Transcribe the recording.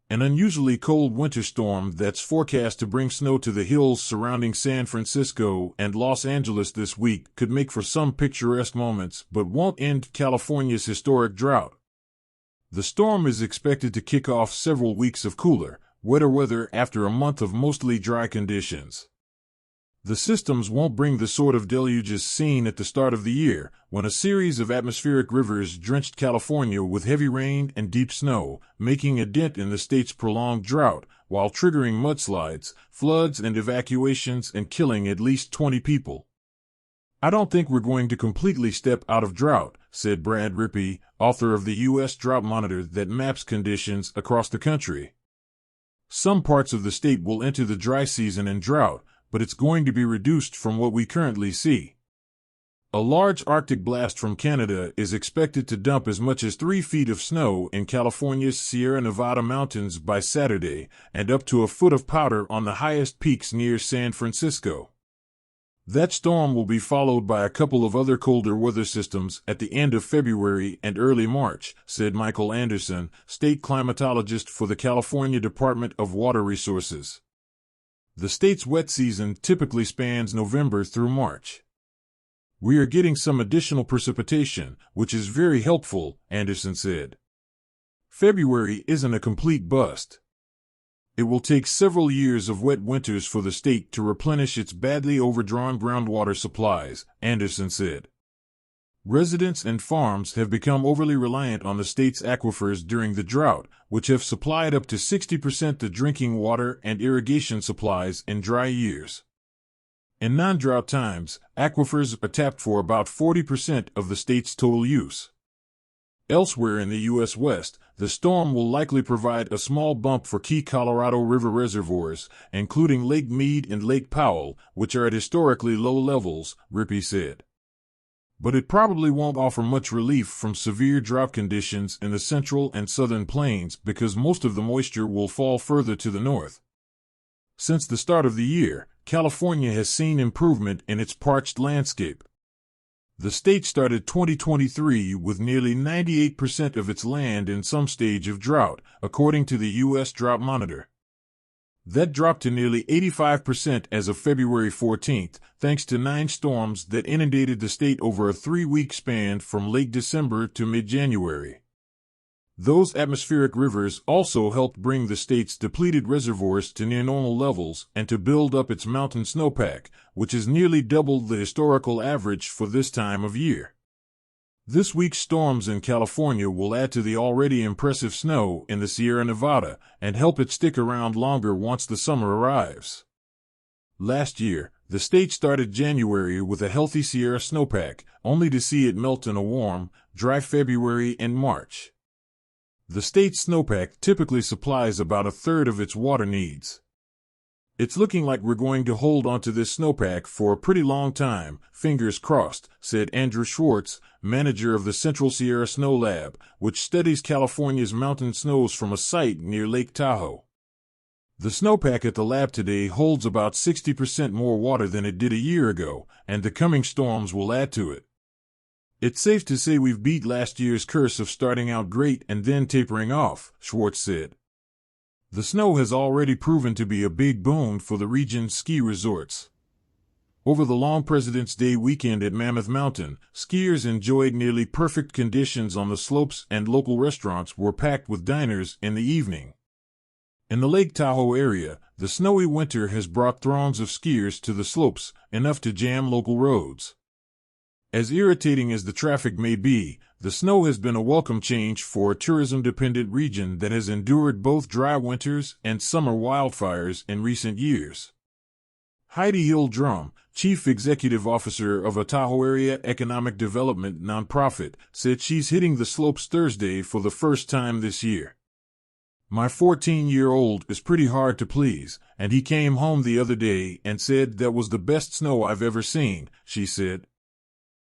An unusually cold winter storm that's forecast to bring snow to the hills surrounding San Francisco and Los Angeles this week could make for some picturesque moments but won't end California's historic drought. The storm is expected to kick off several weeks of cooler, wetter weather after a month of mostly dry conditions. The systems won't bring the sort of deluges seen at the start of the year, when a series of atmospheric rivers drenched California with heavy rain and deep snow, making a dent in the state's prolonged drought, while triggering mudslides, floods, and evacuations and killing at least 20 people. "I don't think we're going to completely step out of drought," said Brad Rippey, author of the U.S. Drought Monitor that maps conditions across the country. "Some parts of the state will enter the dry season in drought, but it's going to be reduced from what we currently see. A large Arctic blast from Canada is expected to dump as much as 3 feet of snow in California's Sierra Nevada mountains by Saturday, and up to a foot of powder on the highest peaks near San Francisco. That storm will be followed by a couple of other colder weather systems at the end of February and early March," said Michael Anderson, state climatologist for the California Department of Water Resources. "The state's wet season typically spans November through March. We are getting some additional precipitation, which is very helpful," Anderson said. "February isn't a complete bust. It will take several years of wet winters for the state to replenish its badly overdrawn groundwater supplies," Anderson said. "Residents and farms have become overly reliant on the state's aquifers during the drought, which have supplied up to 60% the drinking water and irrigation supplies in dry years. In non-drought times, aquifers are tapped for about 40% of the state's total use." Elsewhere in the U.S. West, the storm will likely provide a small bump for key Colorado River reservoirs, including Lake Mead and Lake Powell, which are at historically low levels, Rippey said. "But it probably won't offer much relief from severe drought conditions in the central and southern plains because most of the moisture will fall further to the north." Since the start of the year, California has seen improvement in its parched landscape. The state started 2023 with nearly 98% of its land in some stage of drought, according to the U.S. Drought Monitor. That dropped to nearly 85% as of February 14th, thanks to 9 storms that inundated the state over a 3-week span from late December to mid-January. Those atmospheric rivers also helped bring the state's depleted reservoirs to near normal levels and to build up its mountain snowpack, which is nearly double the historical average for this time of year. This week's storms in California will add to the already impressive snow in the Sierra Nevada and help it stick around longer once the summer arrives. Last year, the state started January with a healthy Sierra snowpack, only to see it melt in a warm, dry February and March. The state's snowpack typically supplies about a third of its water needs. "It's looking like we're going to hold onto this snowpack for a pretty long time, fingers crossed," said Andrew Schwartz, manager of the Central Sierra Snow Lab, which studies California's mountain snows from a site near Lake Tahoe. "The snowpack at the lab today holds about 60% more water than it did a year ago, and the coming storms will add to it. It's safe to say we've beat last year's curse of starting out great and then tapering off," Schwartz said. The snow has already proven to be a big boon for the region's ski resorts. Over the long President's Day weekend at Mammoth Mountain, skiers enjoyed nearly perfect conditions on the slopes and local restaurants were packed with diners in the evening. In the Lake Tahoe area, the snowy winter has brought throngs of skiers to the slopes, enough to jam local roads. As irritating as the traffic may be, the snow has been a welcome change for a tourism-dependent region that has endured both dry winters and summer wildfires in recent years. Heidi Hill Drum, chief executive officer of a Tahoe Area Economic Development nonprofit, said she's hitting the slopes Thursday for the first time this year. "My 14-year-old is pretty hard to please, and he came home the other day and said that was the best snow I've ever seen," she said.